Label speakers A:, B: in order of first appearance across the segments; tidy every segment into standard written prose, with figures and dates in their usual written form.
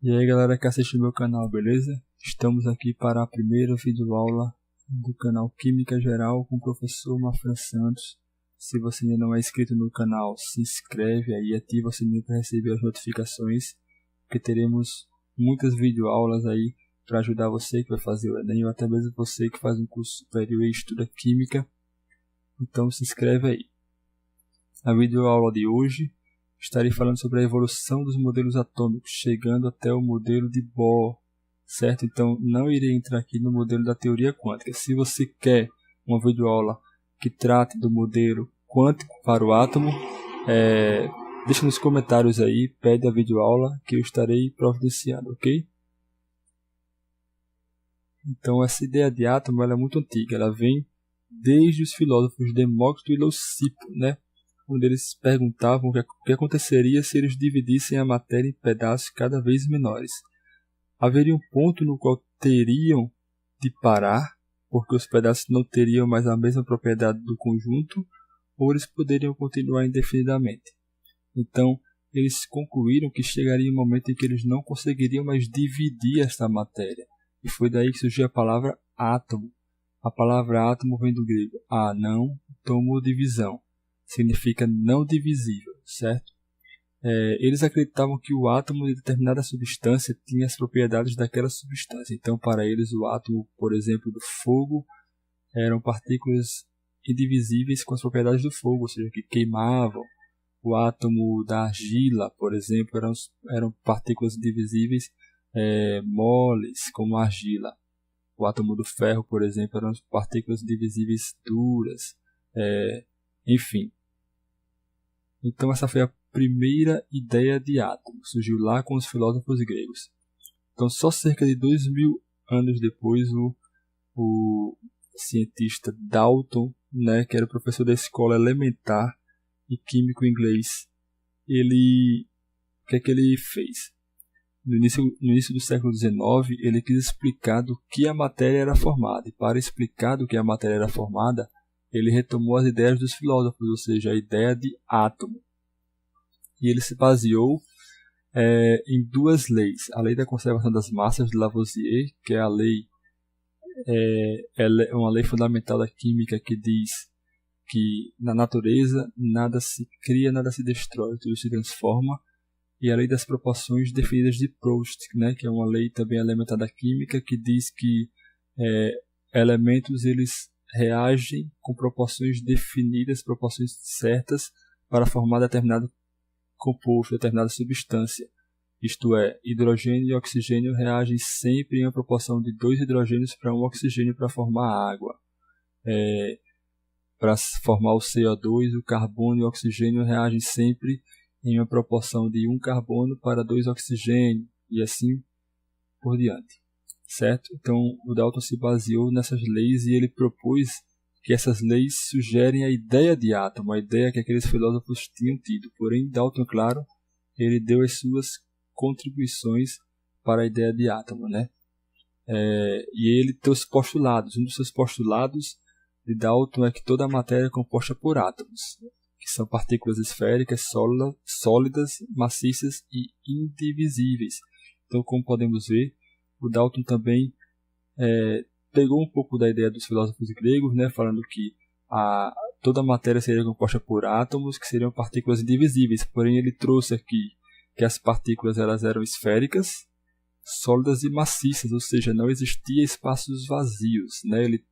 A: E aí galera que assiste meu canal, beleza? Estamos aqui para a primeira videoaula do canal Química Geral com o professor Mafran Santos. Se você ainda não é inscrito no canal, se inscreve aí e ativa o sininho para receber as notificações, porque teremos muitas videoaulas aí para ajudar você que vai fazer o Enem ou até mesmo você que faz um curso superior e estuda Química. Então se inscreve aí. Na videoaula de hoje estarei falando sobre a evolução dos modelos atômicos, chegando até o modelo de Bohr, certo? Então, não irei entrar aqui no modelo da teoria quântica. Se você quer uma videoaula que trate do modelo quântico para o átomo, deixa nos comentários aí, pede a videoaula que eu estarei providenciando, ok? Então, essa ideia de átomo ela é muito antiga, ela vem desde os filósofos Demócrito e Leucipo, né? Onde eles perguntavam o que aconteceria se eles dividissem a matéria em pedaços cada vez menores. Haveria um ponto no qual teriam de parar, porque os pedaços não teriam mais a mesma propriedade do conjunto, ou eles poderiam continuar indefinidamente. Então, eles concluíram que chegaria um momento em que eles não conseguiriam mais dividir esta matéria. E foi daí que surgiu a palavra átomo. A palavra átomo vem do grego não, tomo, divisão. Significa não divisível, certo? Eles acreditavam que o átomo de determinada substância tinha as propriedades daquela substância. Então, para eles, o átomo, por exemplo, do fogo, eram partículas indivisíveis com as propriedades do fogo, ou seja, que queimavam. O átomo da argila, por exemplo, eram partículas indivisíveis moles, como a argila. O átomo do ferro, por exemplo, eram partículas indivisíveis duras. Enfim. Então essa foi a primeira ideia de átomo, surgiu lá com os filósofos gregos. Então só cerca de 2000 anos depois o cientista Dalton, né, que era professor da escola elementar e químico inglês, o que é que ele fez? No início do século XIX, ele quis explicar do que a matéria era formada, e para explicar do que a matéria era formada, ele retomou as ideias dos filósofos, ou seja, a ideia de átomo. E ele se baseou em duas leis. A lei da conservação das massas de Lavoisier, que é a lei, é uma lei fundamental da química que diz que na natureza nada se cria, nada se destrói, tudo se transforma. E a lei das proporções definidas de Proust, né, que é uma lei também elementar da química que diz que elementos eles reagem com proporções definidas, proporções certas para formar determinado composto, determinada substância. Isto é, hidrogênio e oxigênio reagem sempre em uma proporção de 2 hidrogênios para 1 oxigênio para formar água. Para formar o CO2, o carbono e o oxigênio reagem sempre em uma proporção de 1 carbono para 2 oxigênio, e assim por diante. Certo? Então, o Dalton se baseou nessas leis e ele propôs que essas leis sugerem a ideia de átomo, a ideia que aqueles filósofos tinham tido. Porém, Dalton, claro, ele deu as suas contribuições para a ideia de átomo, né? E ele trouxe postulados. Um dos seus postulados de Dalton é que toda a matéria é composta por átomos, que são partículas esféricas, sólidas, maciças e indivisíveis. Então, como podemos ver, o Dalton também pegou um pouco da ideia dos filósofos gregos, né, falando que toda a matéria seria composta por átomos, que seriam partículas indivisíveis. Porém, ele trouxe aqui que as partículas elas eram esféricas, sólidas e maciças, ou seja, não existia espaços vazios. Né? Ele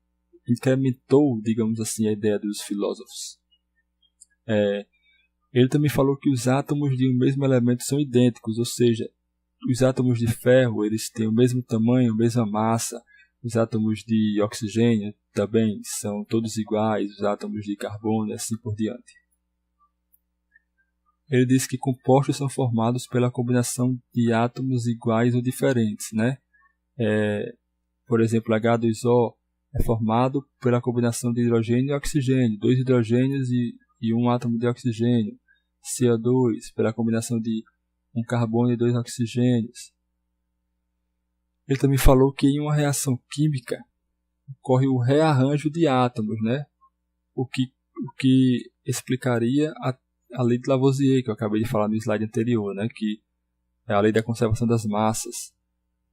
A: incrementou, digamos assim, a ideia dos filósofos. Ele também falou que os átomos de um mesmo elemento são idênticos, ou seja, os átomos de ferro eles têm o mesmo tamanho, a mesma massa. Os átomos de oxigênio também são todos iguais, os átomos de carbono e assim por diante. Ele diz que compostos são formados pela combinação de átomos iguais ou diferentes. Né? Por exemplo, H2O é formado pela combinação de hidrogênio e oxigênio, 2 hidrogênios e 1 átomo de oxigênio. CO2 pela combinação de 1 carbono e 2 oxigênios. Ele também falou que em uma reação química ocorre o rearranjo de átomos, né? o que explicaria a lei de Lavoisier, que eu acabei de falar no slide anterior, né? Que É a lei da conservação das massas.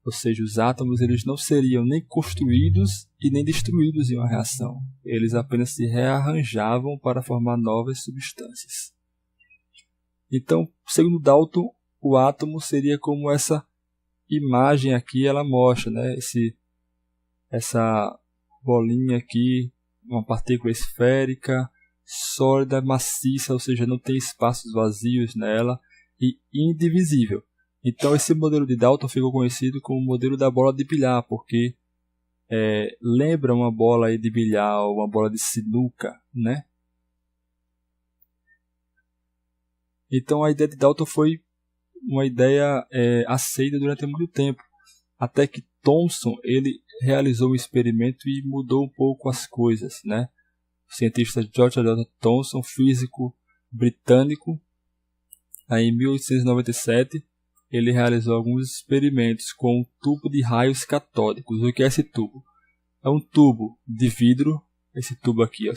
A: Ou seja, os átomos eles não seriam nem construídos e nem destruídos em uma reação. Eles apenas se rearranjavam para formar novas substâncias. Então, segundo Dalton, o átomo seria como essa imagem aqui, ela mostra, né? Essa bolinha aqui, uma partícula esférica, sólida, maciça, ou seja, não tem espaços vazios nela e indivisível. Então esse modelo de Dalton ficou conhecido como o modelo da bola de bilhar, porque lembra uma bola aí de bilhar ou uma bola de sinuca, né? Então a ideia de Dalton foi uma ideia aceita durante muito tempo, até que Thomson ele realizou um experimento e mudou um pouco as coisas, né? O cientista George H. Thomson, físico britânico, aí em 1897 ele realizou alguns experimentos com um tubo de raios catódicos. O que é esse tubo? É um tubo de vidro. Esse tubo aqui, ó,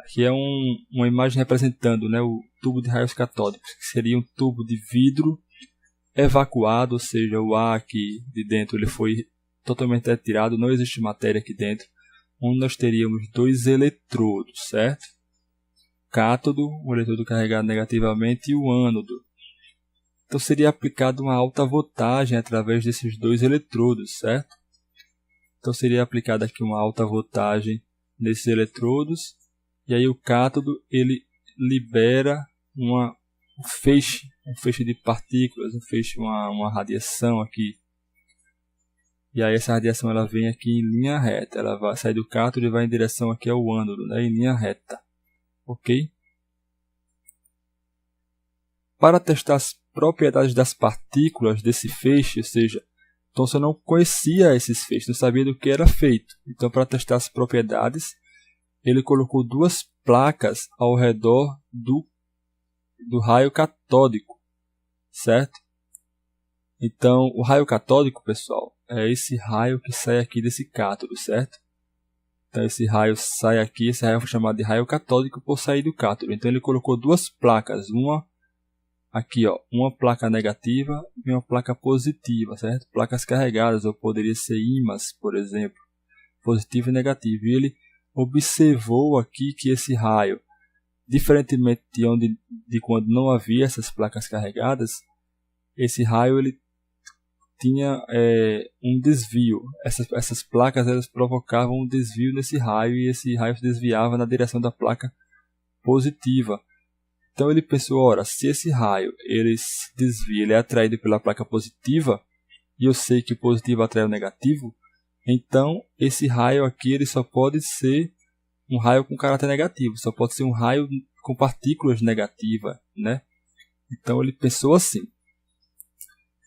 A: aqui é uma imagem representando, né, o tubo de raios catódicos, que seria um tubo de vidro evacuado, ou seja, o ar aqui de dentro ele foi totalmente retirado, não existe matéria aqui dentro, onde nós teríamos dois eletrodos, certo? Cátodo, um eletrodo carregado negativamente, e o ânodo. Então seria aplicada uma alta voltagem através desses dois eletrodos, certo? Então seria aplicada aqui uma alta voltagem nesses eletrodos, e aí o cátodo ele libera um feixe de partículas, uma radiação aqui. E aí essa radiação ela vem aqui em linha reta, ela vai sair do cátodo e vai em direção aqui ao ânodo, né, em linha reta. Ok? Para testar as propriedades das partículas desse feixe, ou seja, Thomson não conhecia esses feixes, não sabia do que era feito. Então, para testar as propriedades, ele colocou duas placas ao redor do raio catódico, certo? Então, o raio catódico, pessoal, é esse raio que sai aqui desse cátodo, certo? Então, esse raio sai aqui, esse raio foi chamado de raio catódico por sair do cátodo. Então, ele colocou duas placas, uma aqui, ó, uma placa negativa e uma placa positiva, certo? Placas carregadas, ou poderia ser ímãs, por exemplo, positivo e negativo. E ele observou aqui que esse raio, diferentemente de quando não havia essas placas carregadas, esse raio ele tinha um desvio. Essas placas elas provocavam um desvio nesse raio, e esse raio se desviava na direção da placa positiva. Então ele pensou, ora, se esse raio ele se desvia, ele é atraído pela placa positiva, e eu sei que o positivo atrai o negativo, então esse raio aqui ele só pode ser um raio com caráter negativo, só pode ser um raio com partículas negativas, né? Então ele pensou assim.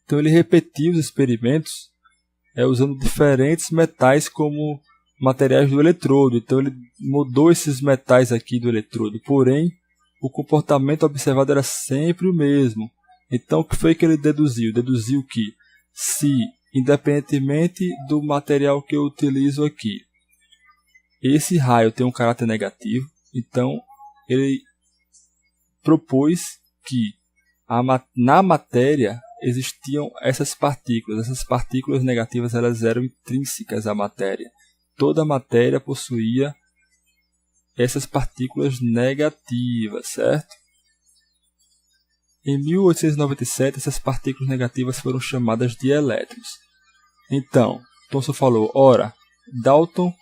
A: Então ele repetiu os experimentos usando diferentes metais como materiais do eletrodo. Então ele mudou esses metais aqui do eletrodo, porém o comportamento observado era sempre o mesmo. Então o que foi que ele deduziu? Deduziu que se, independentemente do material que eu utilizo aqui, esse raio tem um caráter negativo, então ele propôs que na matéria existiam essas partículas negativas elas eram intrínsecas à matéria. Toda a matéria possuía essas partículas negativas, certo? Em 1897, essas partículas negativas foram chamadas de elétrons. Então, Thomson falou, ora, Dalton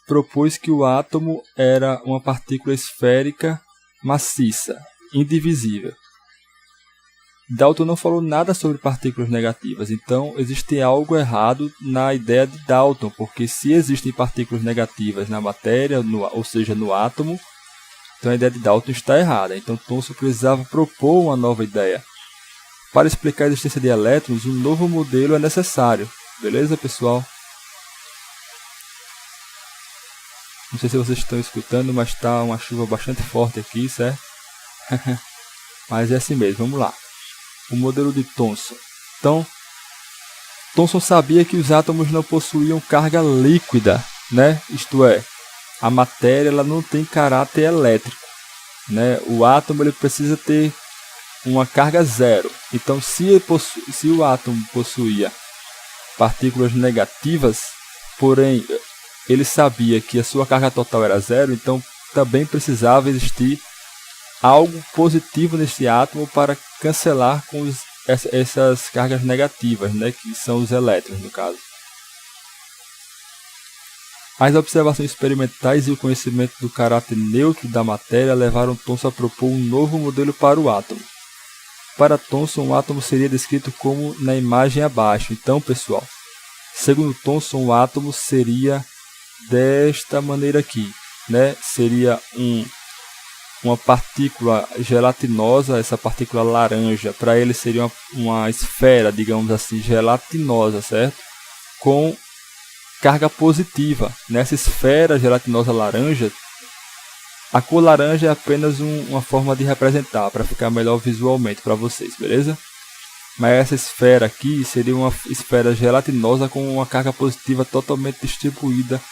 A: propôs que o átomo era uma partícula esférica maciça, indivisível. Dalton não falou nada sobre partículas negativas, então existe algo errado na ideia de Dalton, porque se existem partículas negativas na matéria, ou seja, no átomo, então a ideia de Dalton está errada. Então Thomson precisava propor uma nova ideia. Para explicar a existência de elétrons, um novo modelo é necessário. Beleza, pessoal? Não sei se vocês estão escutando, mas está uma chuva bastante forte aqui, certo? Mas é assim mesmo, vamos lá. O modelo de Thomson. Então, Thomson sabia que os átomos não possuíam carga líquida, né? Isto é, a matéria ela não tem caráter elétrico, né? O átomo ele precisa ter uma carga zero. Então, se o átomo possuía partículas negativas, porém ele sabia que a sua carga total era zero, então também precisava existir algo positivo nesse átomo para cancelar com essas cargas negativas, né, que são os elétrons no caso. As observações experimentais e o conhecimento do caráter neutro da matéria levaram Thomson a propor um novo modelo para o átomo. Para Thomson, um átomo seria descrito como na imagem abaixo. Então, pessoal, segundo Thomson, o átomo seria desta maneira aqui, né? Seria uma partícula gelatinosa, essa partícula laranja, para ele seria uma esfera, digamos assim, gelatinosa, certo? Com carga positiva. Nessa esfera gelatinosa laranja, a cor laranja é apenas uma forma de representar, para ficar melhor visualmente para vocês, beleza? Mas essa esfera aqui seria uma esfera gelatinosa com uma carga positiva totalmente distribuída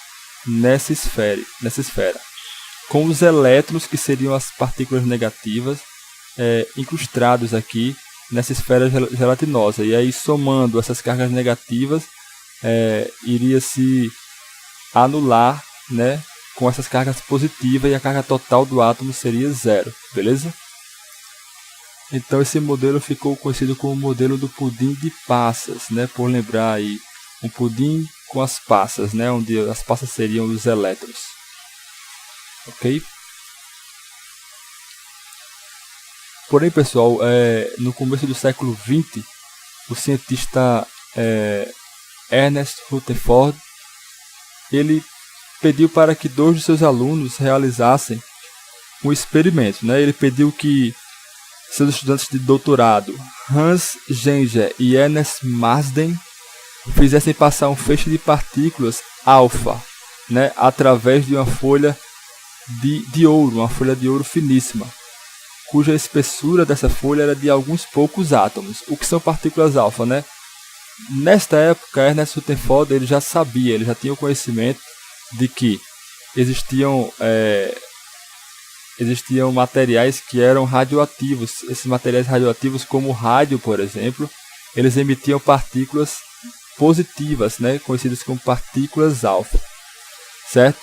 A: nessa esfera, com os elétrons, que seriam as partículas negativas, incrustados aqui nessa esfera gelatinosa. E aí, somando essas cargas negativas, iria se anular, né, com essas cargas positivas, e a carga total do átomo seria zero, beleza? Então esse modelo ficou conhecido como o modelo do pudim de passas, né, por lembrar aí, um pudim com as passas, né, onde as passas seriam os elétrons, ok? Porém, pessoal, no começo do século XX, o cientista Ernest Rutherford, ele pediu para que 2 de seus alunos realizassem um experimento, né? Ele pediu que seus estudantes de doutorado, Hans Geiger e Ernest Marsden, fizessem passar um feixe de partículas alfa, né, através de uma folha de ouro, uma folha de ouro finíssima, cuja espessura dessa folha era de alguns poucos átomos. O que são partículas alfa, né? Nesta época, Ernest Rutherford ele já sabia, ele já tinha o conhecimento de que existiam materiais que eram radioativos. Esses materiais radioativos, como o rádio, por exemplo, eles emitiam partículas positivas, né, conhecidas como partículas alfa, certo?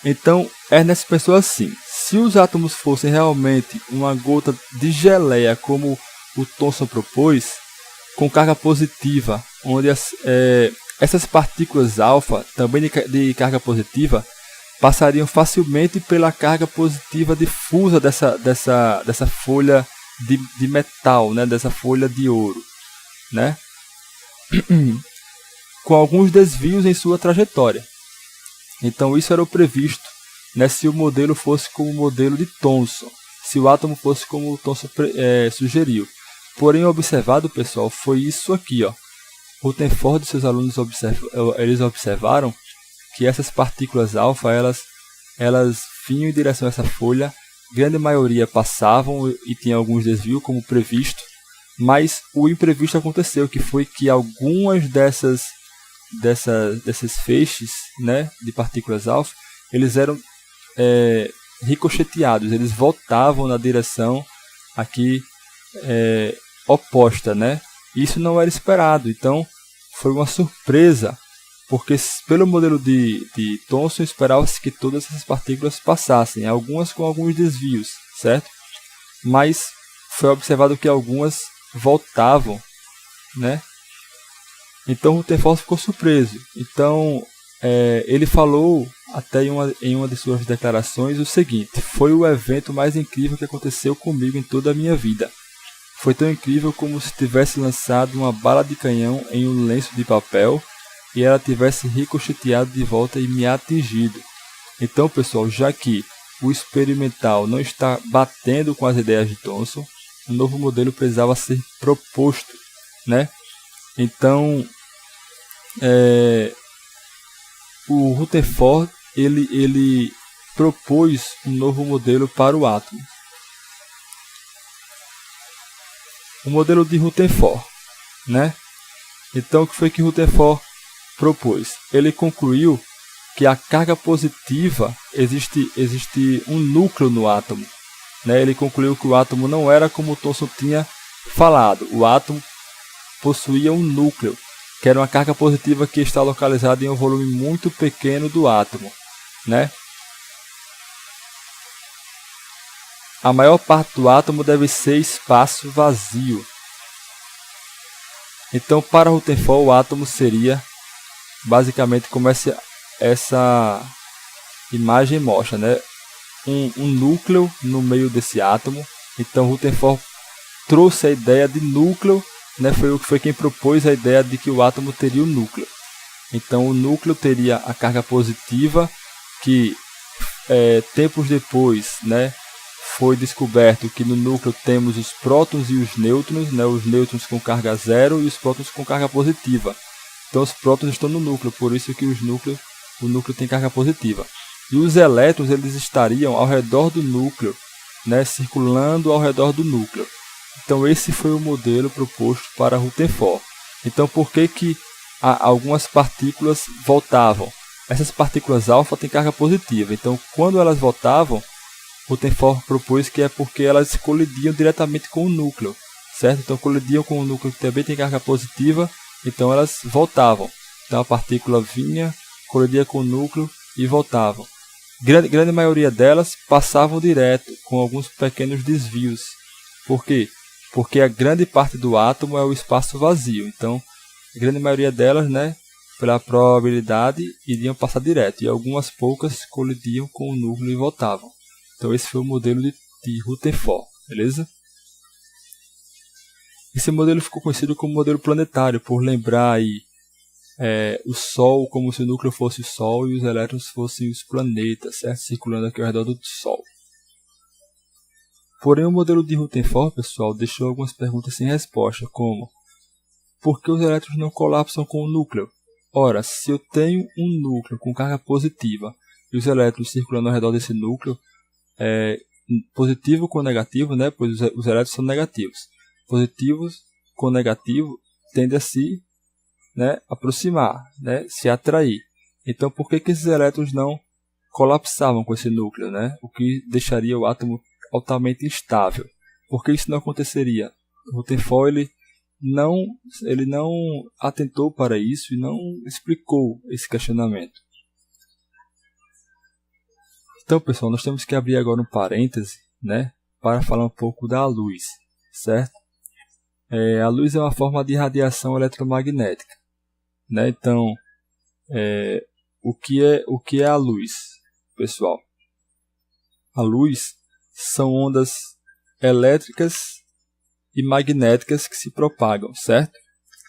A: Então, Ernest pensou assim: se os átomos fossem realmente uma gota de geleia, como o Thomson propôs, com carga positiva, onde essas partículas alfa, também de carga positiva, passariam facilmente pela carga positiva difusa dessa folha de metal, né, dessa folha de ouro, né, com alguns desvios em sua trajetória. Então isso era o previsto, né, se o modelo fosse como o modelo de Thomson, se o átomo fosse como o Thomson sugeriu. Porém, observado, pessoal, foi isso aqui, ó. Rutherford e seus alunos eles observaram que essas partículas alfa, elas vinham em direção a essa folha, grande maioria passavam e tinha alguns desvios como previsto, mas o imprevisto aconteceu, que foi que algumas desses feixes, né, de partículas alfa, eles eram ricocheteados, eles voltavam na direção aqui oposta, né? Isso não era esperado, então foi uma surpresa, porque pelo modelo de Thomson esperava-se que todas essas partículas passassem, algumas com alguns desvios, certo? Mas foi observado que algumas voltavam, né? Então Rutherford ficou surpreso. Então ele falou até em uma de suas declarações o seguinte: foi o evento mais incrível que aconteceu comigo em toda a minha vida. Foi tão incrível como se tivesse lançado uma bala de canhão em um lenço de papel e ela tivesse ricocheteado de volta e me atingido. Então, pessoal, já que o experimental não está batendo com as ideias de Thomson, um novo modelo precisava ser proposto, né? Então, o Rutherford ele propôs um novo modelo para o átomo. O modelo de Rutherford, né? Então, o que foi que Rutherford propôs? Ele concluiu que a carga positiva existe um núcleo no átomo, né, ele concluiu que o átomo não era como Thomson tinha falado. O átomo possuía um núcleo, que era uma carga positiva que está localizada em um volume muito pequeno do átomo, né? A maior parte do átomo deve ser espaço vazio. Então, para Rutherford, o átomo seria basicamente como essa imagem mostra, né? Um núcleo no meio desse átomo. Então, Rutherford trouxe a ideia de núcleo, né? Foi quem propôs a ideia de que o átomo teria um núcleo. Então, o núcleo teria a carga positiva, que tempos depois, né, foi descoberto que no núcleo temos os prótons e os nêutrons, né, os nêutrons com carga zero e os prótons com carga positiva. Então, os prótons estão no núcleo, por isso que o núcleo tem carga positiva. E os elétrons, eles estariam ao redor do núcleo, né, circulando ao redor do núcleo. Então, esse foi o modelo proposto para Rutherford. Então, por que algumas partículas voltavam? Essas partículas alfa têm carga positiva. Então, quando elas voltavam, Rutherford propôs que é porque elas colidiam diretamente com o núcleo, certo? Então, colidiam com o núcleo que também tem carga positiva, então elas voltavam. Então, a partícula vinha, colidia com o núcleo e voltavam. Grande maioria delas passavam direto, com alguns pequenos desvios. Por quê? Porque a grande parte do átomo é o espaço vazio. Então, a grande maioria delas, né, pela probabilidade, iriam passar direto. E algumas poucas colidiam com o núcleo e voltavam. Então, esse foi o modelo de Rutherford, beleza? Esse modelo ficou conhecido como modelo planetário, por lembrar aí o Sol como se o núcleo fosse o Sol e os elétrons fossem os planetas, certo? Circulando aqui ao redor do Sol. Porém, o modelo de Rutherford, pessoal, deixou algumas perguntas sem resposta, como: por que os elétrons não colapsam com o núcleo? Ora, se eu tenho um núcleo com carga positiva e os elétrons circulando ao redor desse núcleo, positivo com negativo, né? Pois os elétrons são negativos. Positivos com negativo tendem a se, né, aproximar, né, se atrair. Então, por que esses elétrons não colapsavam com esse núcleo, né? O que deixaria o átomo altamente instável? Por que isso não aconteceria? Rutherford ele não atentou para isso e não explicou esse questionamento. Então, pessoal, nós temos que abrir agora um parêntese, né, para falar um pouco da luz, certo? A luz é uma forma de radiação eletromagnética, né? Então, o que é a luz, pessoal? A luz são ondas elétricas e magnéticas que se propagam, certo?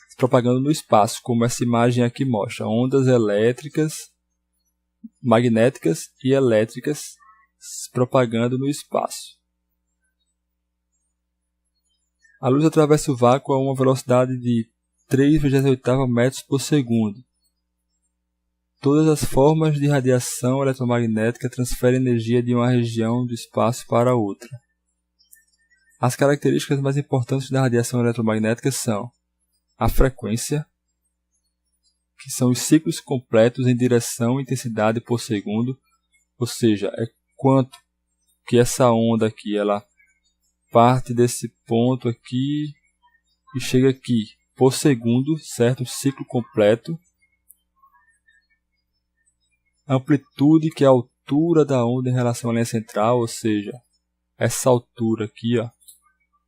A: Se propagando no espaço, como essa imagem aqui mostra. Ondas elétricas, magnéticas e elétricas se propagando no espaço. A luz atravessa o vácuo a uma velocidade de 3,8 metros por segundo. Todas as formas de radiação eletromagnética transferem energia de uma região do espaço para outra. As características mais importantes da radiação eletromagnética são a frequência, que são os ciclos completos em direção e intensidade por segundo, ou seja, é quanto que essa onda aqui, ela parte desse ponto aqui e chega aqui por segundo, certo? Ciclo completo. Amplitude, que é a altura da onda em relação à linha central, ou seja, essa altura aqui, ó,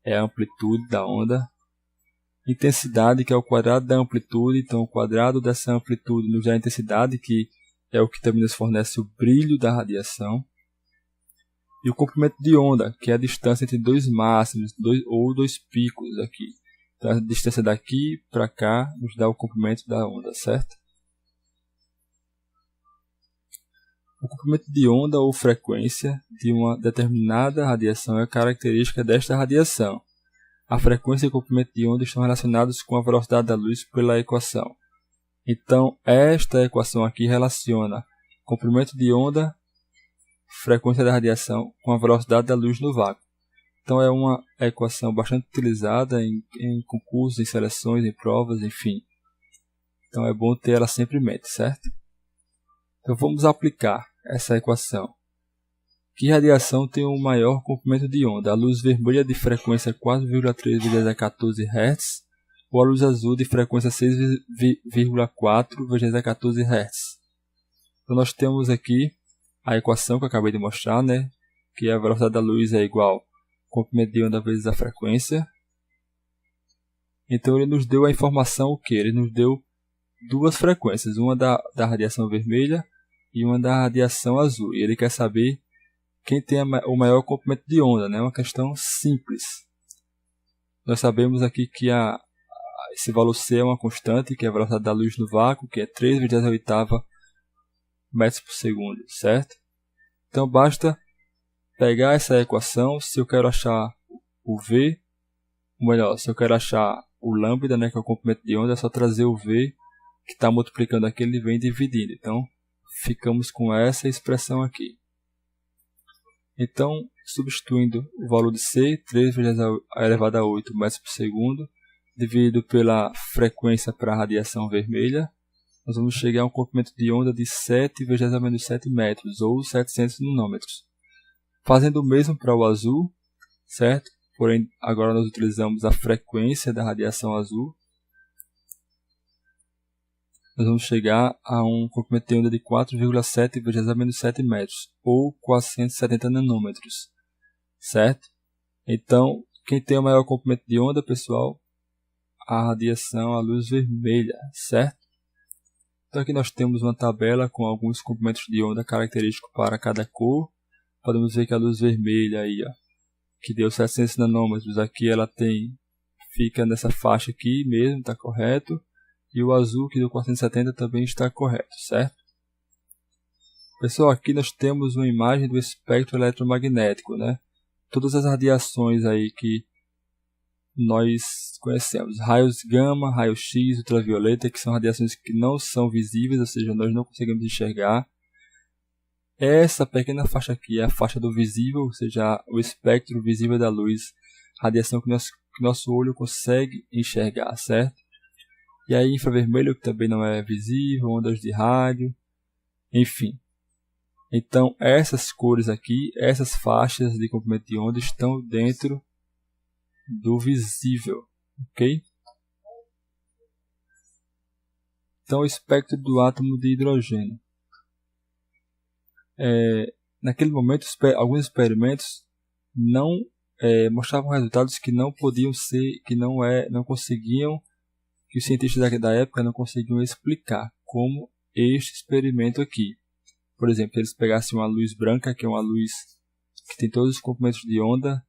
A: é a amplitude da onda. Intensidade, que é o quadrado da amplitude, então o quadrado dessa amplitude nos dá a intensidade, que é o que também nos fornece o brilho da radiação. E o comprimento de onda, que é a distância entre dois máximos ou dois picos aqui. Então a distância daqui para cá nos dá o comprimento da onda, certo? O comprimento de onda ou frequência de uma determinada radiação é característica desta radiação. A frequência e o comprimento de onda estão relacionados com a velocidade da luz pela equação. Então, esta equação aqui relaciona comprimento de onda, frequência da radiação, com a velocidade da luz no vácuo. Então, é uma equação bastante utilizada em concursos, em seleções, em provas, enfim. Então, é bom ter ela sempre em mente, certo? Então, vamos aplicar essa equação. Que radiação tem o maior comprimento de onda? A luz vermelha de frequência 4,3 vezes a 14 Hz ou a luz azul de frequência 6,4 vezes a 14 Hz? Então nós temos aqui a equação que eu acabei de mostrar, né? Que a velocidade da luz é igual ao comprimento de onda vezes a frequência. Então ele nos deu a informação o que? Ele nos deu duas frequências, uma da radiação vermelha e uma da radiação azul. E ele quer saber quem tem o maior comprimento de onda, né? Uma questão simples. Nós sabemos aqui que esse valor C é uma constante, que é a velocidade da luz no vácuo, que é 3,8 metros por segundo, certo? Então basta pegar essa equação. Se eu quero achar o V, ou melhor, se eu quero achar o lambda, né, que é o comprimento de onda, é só trazer o V, que está multiplicando aqui, ele vem dividindo. Então ficamos com essa expressão aqui. Então, substituindo o valor de C, 3 vezes a elevado a 8 metros por segundo, dividido pela frequência para a radiação vermelha, nós vamos chegar a um comprimento de onda de 7 vezes a menos 7 metros, ou 700 nanômetros. Fazendo o mesmo para o azul, certo? Porém, agora nós utilizamos a frequência da radiação azul. Nós vamos chegar a um comprimento de onda de 4,7 vezes a menos 7 metros, ou 470 nanômetros, certo? Então, quem tem o maior comprimento de onda, pessoal? A radiação, a luz vermelha, certo? Então aqui nós temos uma tabela com alguns comprimentos de onda característicos para cada cor. Podemos ver que a luz vermelha aí, ó, que deu 700 nanômetros, aqui ela fica nessa faixa aqui mesmo, está correto. E o azul, que deu 470, também está correto, certo? Pessoal, aqui nós temos uma imagem do espectro eletromagnético, né? Todas as radiações aí que nós conhecemos, raios gama, raio X, ultravioleta, que são radiações que não são visíveis, ou seja, nós não conseguimos enxergar. Essa pequena faixa aqui é a faixa do visível, ou seja, o espectro visível da luz, radiação que nosso olho consegue enxergar, certo? E aí infravermelho, que também não é visível, ondas de rádio, enfim. Então essas cores aqui, essas faixas de comprimento de onda estão dentro do visível, ok? Então o espectro do átomo de hidrogênio. Naquele momento, alguns experimentos não mostravam resultados que não podiam ser, não conseguiam, que os cientistas da época não conseguiam explicar, como este experimento aqui. Por exemplo, eles pegassem uma luz branca, que é uma luz que tem todos os comprimentos de onda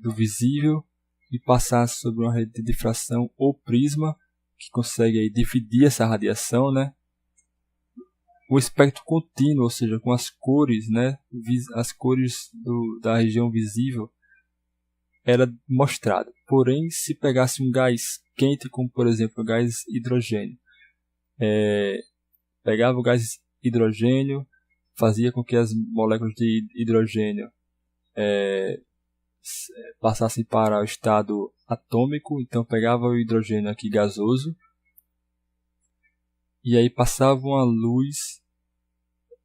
A: do visível, e passassem sobre uma rede de difração ou prisma, que consegue aí dividir essa radiação, né? O espectro contínuo, ou seja, com as cores, né? As cores da região visível, era mostrado. Porém, se pegasse um gás quente, como por exemplo o gás hidrogênio, pegava o gás hidrogênio, fazia com que as moléculas de hidrogênio passassem para o estado atômico. Então pegava o hidrogênio aqui gasoso, e aí passava uma luz,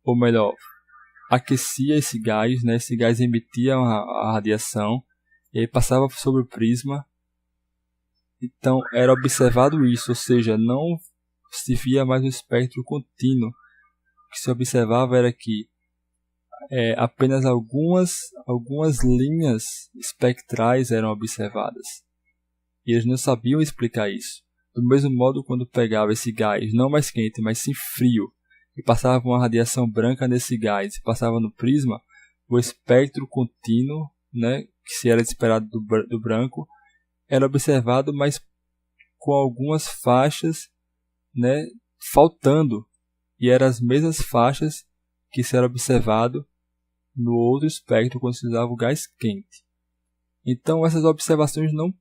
A: ou melhor, aquecia esse gás, né? Esse gás emitia a radiação, e aí passava sobre o prisma. Então era observado isso, ou seja, não se via mais o espectro contínuo. O que se observava era que apenas algumas linhas espectrais eram observadas. E eles não sabiam explicar isso. Do mesmo modo, quando pegava esse gás, não mais quente, mas sim frio, e passava uma radiação branca nesse gás e passava no prisma, o espectro contínuo, né, que se era esperado do branco, era observado, mas com algumas faixas, né, faltando. E eram as mesmas faixas que se era observado no outro espectro quando se usava o gás quente. Então essas observações não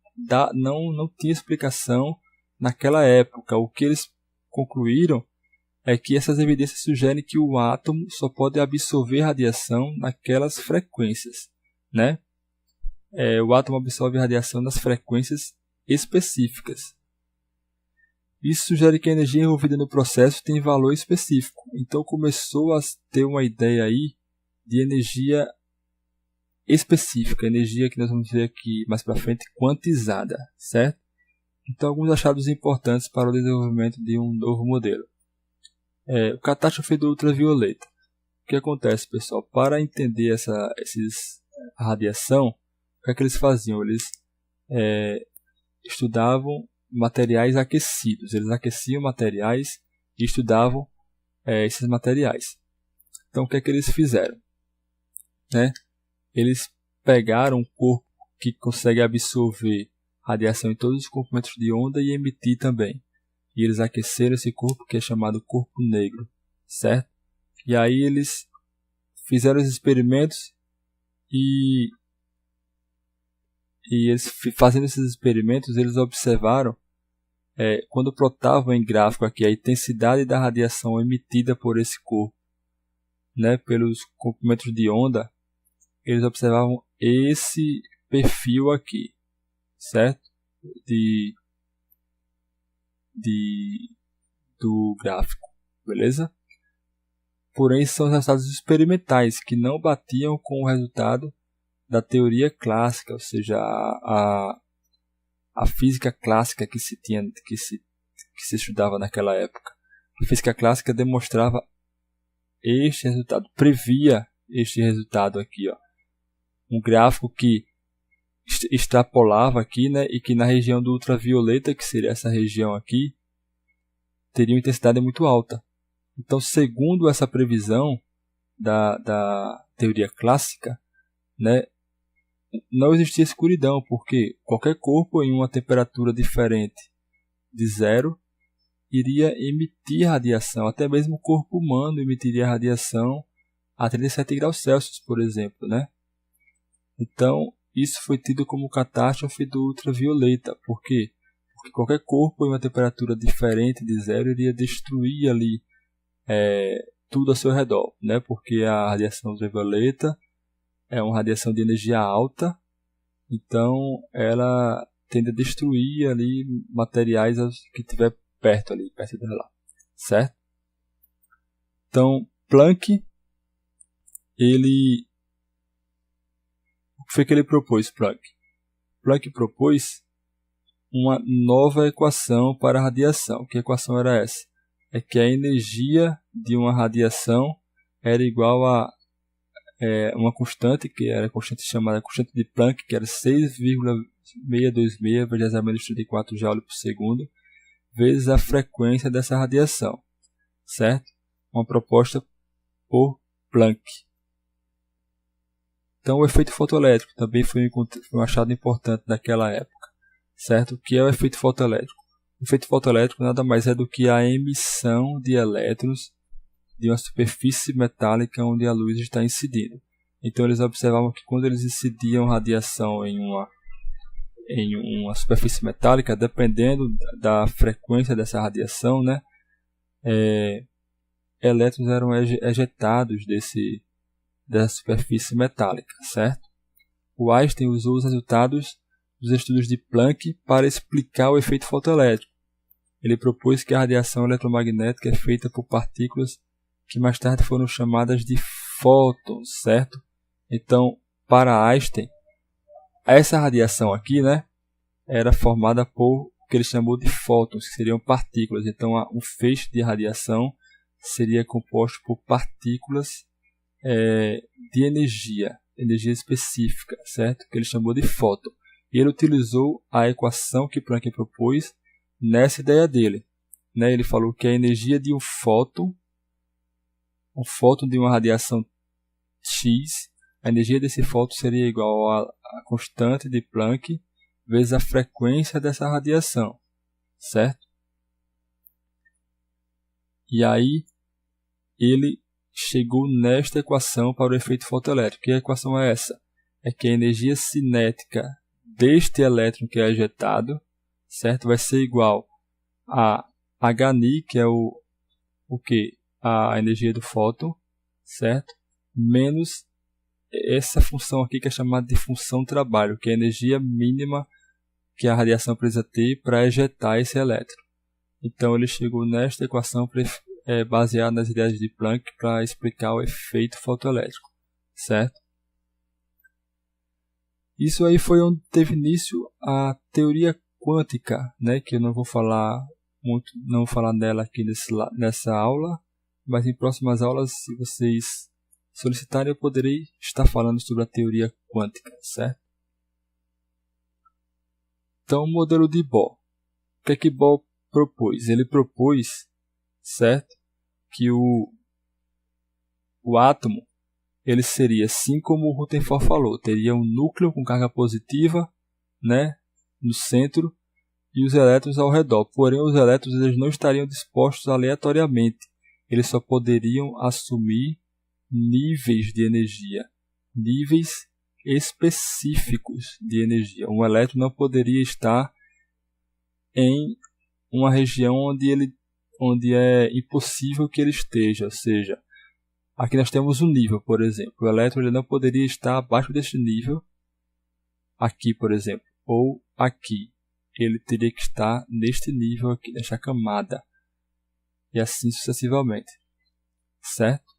A: tinham explicação naquela época. O que eles concluíram é que essas evidências sugerem que o átomo só pode absorver radiação naquelas frequências, né? O átomo absorve radiação nas frequências específicas. Isso sugere que a energia envolvida no processo tem valor específico. Então começou a ter uma ideia aí de energia específica, energia que nós vamos ver aqui mais para frente, quantizada, certo? Então, alguns achados importantes para o desenvolvimento de um novo modelo. O catástrofe do ultravioleta. O que acontece, pessoal? Para entender a radiação, o que é que eles faziam? Eles estudavam materiais aquecidos. Eles aqueciam materiais e estudavam esses materiais. Então, o que é que eles fizeram? Eles pegaram um corpo que consegue absorver radiação em todos os comprimentos de onda e emitir também. E eles aqueceram esse corpo, que é chamado corpo negro, certo? E aí eles fizeram os experimentos e eles, fazendo esses experimentos, eles observaram, quando plotavam em gráfico aqui a intensidade da radiação emitida por esse corpo, pelos comprimentos de onda, eles observavam esse perfil aqui, certo? Do gráfico, beleza? Porém, são resultados experimentais que não batiam com o resultado da teoria clássica, ou seja, a física clássica que se estudava naquela época. A física clássica demonstrava este resultado, previa este resultado aqui, ó. Um gráfico que extrapolava aqui, e que na região do ultravioleta, que seria essa região aqui, teria uma intensidade muito alta. Então, segundo essa previsão da teoria clássica, não existia escuridão, porque qualquer corpo em uma temperatura diferente de zero iria emitir radiação. Até mesmo o corpo humano emitiria radiação a 37 graus Celsius, por exemplo, Então, isso foi tido como catástrofe do ultravioleta. Por quê? Porque qualquer corpo em uma temperatura diferente de zero iria destruir ali tudo ao seu redor, Porque a radiação ultravioleta é uma radiação de energia alta, então ela tende a destruir ali materiais que estiver perto dela, certo? Então, Planck, o que foi que ele propôs, Planck? Planck propôs uma nova equação para a radiação. Que equação era essa? É que a energia de uma radiação era igual a uma constante, que era a constante chamada constante de Planck, que era 6,626 vezes 10⁻⁴ joules por segundo, vezes a frequência dessa radiação, certo? Uma proposta por Planck. Então, o efeito fotoelétrico também foi um achado importante naquela época, certo? O que é o efeito fotoelétrico? O efeito fotoelétrico nada mais é do que a emissão de elétrons de uma superfície metálica onde a luz está incidindo. Então, eles observavam que quando eles incidiam radiação em uma superfície metálica, dependendo da frequência dessa radiação, elétrons eram ejetados dessa superfície metálica, certo? O Einstein usou os resultados dos estudos de Planck para explicar o efeito fotoelétrico. Ele propôs que a radiação eletromagnética é feita por partículas que mais tarde foram chamadas de fótons, certo? Então, para Einstein, essa radiação aqui, era formada por o que ele chamou de fótons, que seriam partículas. Então, um feixe de radiação seria composto por partículas de energia específica, certo? Que ele chamou de fóton. E ele utilizou a equação que Planck propôs nessa ideia dele. Ele falou que a energia de um fóton de uma radiação X, a energia desse fóton seria igual à constante de Planck vezes a frequência dessa radiação, certo? E aí ele chegou nesta equação para o efeito fotoelétrico. Que equação é essa? É que a energia cinética deste elétron que é ejetado, certo, vai ser igual a hν, que é o que? A energia do fóton, certo? Menos essa função aqui que é chamada de função trabalho, que é a energia mínima que a radiação precisa ter para ejetar esse elétron. Então ele chegou nesta equação baseada nas ideias de Planck para explicar o efeito fotoelétrico. certo? Isso aí foi onde teve início a teoria quântica, né? Que eu não vou falar muito, não vou falar dela aqui nessa aula, mas em próximas aulas, se vocês solicitarem, eu poderei estar falando sobre a teoria quântica, certo? Então, o modelo de Bohr. O que é que Bohr propôs? Ele propôs, certo, que o átomo ele seria, assim como o Rutherford falou, teria um núcleo com carga positiva, né, no centro e os elétrons ao redor. Porém, os elétrons eles não estariam dispostos aleatoriamente. Eles só poderiam assumir níveis de energia, níveis específicos de energia. Um elétron não poderia estar em uma região onde é impossível que ele esteja, ou seja, aqui nós temos um nível, por exemplo. O elétron ele não poderia estar abaixo deste nível, aqui, por exemplo, ou aqui. Ele teria que estar neste nível aqui, nesta camada, e assim sucessivamente, certo?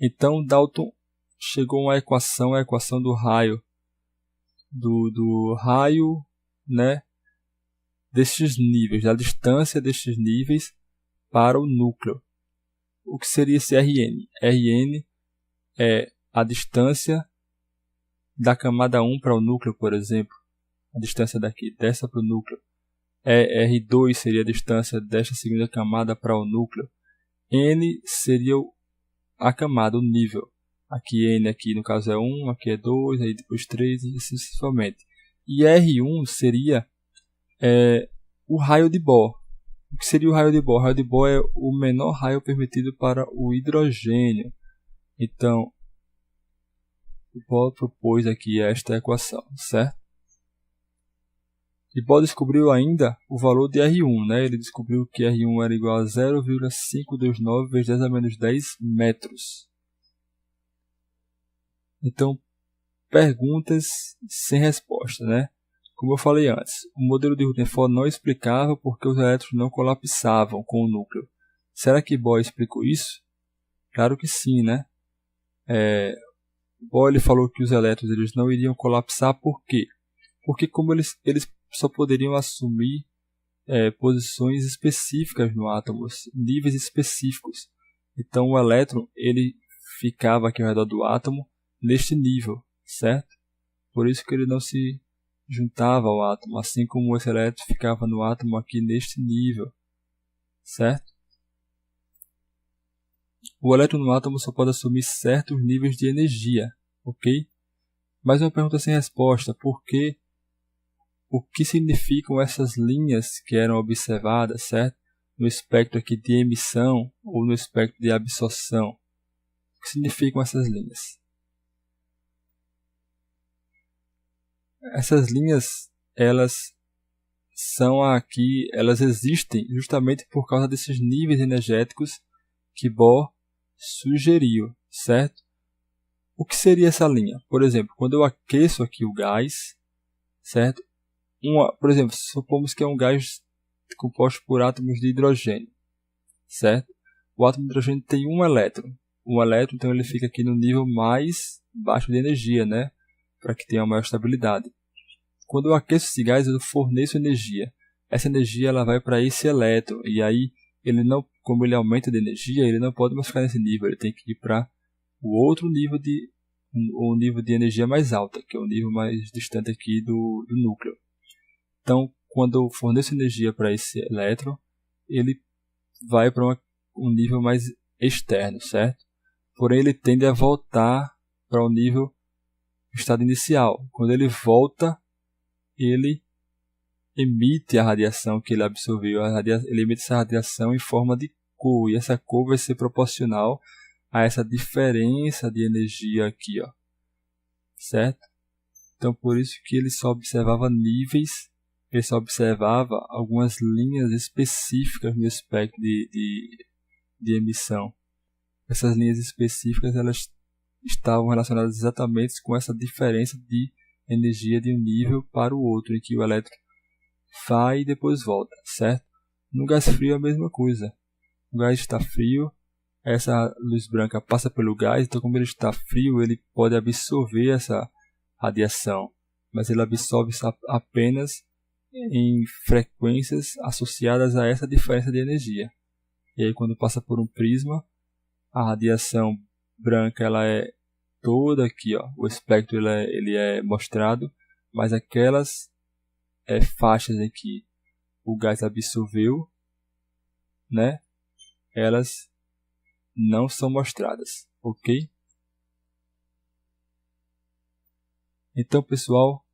A: Então, Dalton chegou a uma equação do raio, do raio, né, destes níveis, da distância destes níveis para o núcleo. O que seria esse Rn? Rn é a distância da camada 1 para o núcleo, por exemplo. A distância dessa para o núcleo. R2 seria a distância desta segunda camada para o núcleo. N seria a camada, o nível. Aqui N aqui no caso é 1, aqui é 2, aí depois 3 e assim sucessivamente. E R1 seria o raio de Bohr. O que seria o raio de Bohr? O raio de Bohr é o menor raio permitido para o hidrogênio. Então, o Bohr propôs aqui esta equação, certo? E Bohr descobriu ainda o valor de R1, né? Ele descobriu que R1 era igual a 0,529 vezes 10 a menos 10 metros. Então, perguntas sem resposta, né? Como eu falei antes, o modelo de Rutherford não explicava porque os elétrons não colapsavam com o núcleo. Será que Bohr explicou isso? Claro que sim, né? Bohr ele falou que os elétrons eles não iriam colapsar, por quê? Porque como eles só poderiam assumir posições específicas no átomo, níveis específicos. Então o elétron ele ficava aqui ao redor do átomo neste nível, certo? Por isso que ele não se juntava ao átomo, assim como esse elétron ficava no átomo aqui neste nível, certo? O elétron no átomo só pode assumir certos níveis de energia, ok? Mais uma pergunta sem resposta, por que o que significam essas linhas que eram observadas, certo? No espectro aqui de emissão ou no espectro de absorção. O que significam essas linhas? Essas linhas, elas existem justamente por causa desses níveis energéticos que Bohr sugeriu, certo? O que seria essa linha? Por exemplo, quando eu aqueço aqui o gás, certo? Por exemplo, supomos que é um gás composto por átomos de hidrogênio, certo? O átomo de hidrogênio tem um elétron. Um elétron, então, ele fica aqui no nível mais baixo de energia, né? Para que tenha uma maior estabilidade. Quando eu aqueço esse gás, eu forneço energia. Essa energia ela vai para esse elétron. E aí, como ele aumenta de energia, ele não pode mais ficar nesse nível. Ele tem que ir para o outro nível o nível de energia mais alta, que é o nível mais distante aqui do núcleo. Então, quando eu forneço energia para esse elétron, ele vai para um nível mais externo, certo? Porém, ele tende a voltar para o estado inicial. Quando ele volta, ele emite a radiação que ele absorveu. Ele emite essa radiação em forma de cor. E essa cor vai ser proporcional a essa diferença de energia aqui, ó, certo? Então, por isso que ele só observava ele só observava algumas linhas específicas no espectro de emissão. Essas linhas específicas elas estavam relacionadas exatamente com essa diferença de energia de um nível para o outro, em que o elétron vai e depois volta, certo? No gás frio é a mesma coisa. O gás está frio, essa luz branca passa pelo gás, então como ele está frio, ele pode absorver essa radiação, mas ele absorve apenas em frequências associadas a essa diferença de energia. E aí quando passa por um prisma, a radiação branca ela é toda aqui, ó, o espectro ele é mostrado, mas aquelas faixas em que o gás absorveu, né, elas não são mostradas, ok? Então, pessoal,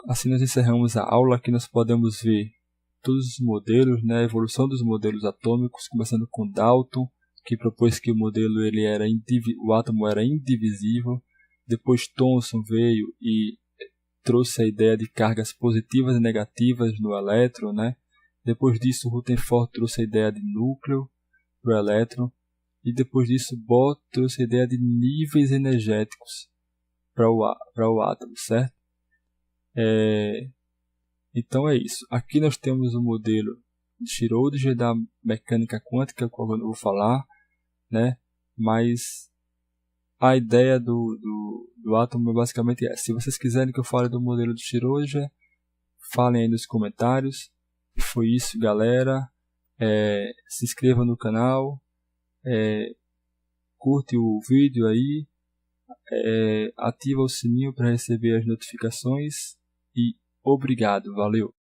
A: assim nós encerramos a aula. Aqui nós podemos ver todos os modelos, né, a evolução dos modelos atômicos, começando com Dalton, que propôs que o modelo o átomo era indivisível. Depois Thomson veio e trouxe a ideia de cargas positivas e negativas no elétron, né? Depois disso Rutherford trouxe a ideia de núcleo para o elétron, e depois disso Bohr trouxe a ideia de níveis energéticos para o átomo, certo? Então é isso. Aqui nós temos o modelo de Schrödinger da mecânica quântica, qual eu não vou falar, né? Mas a ideia do átomo é basicamente essa. Se vocês quiserem que eu fale do modelo de Schrödinger, falem aí nos comentários. Foi isso, galera. Se inscreva no canal, curte o vídeo aí, ativa o sininho para receber as notificações e obrigado, valeu!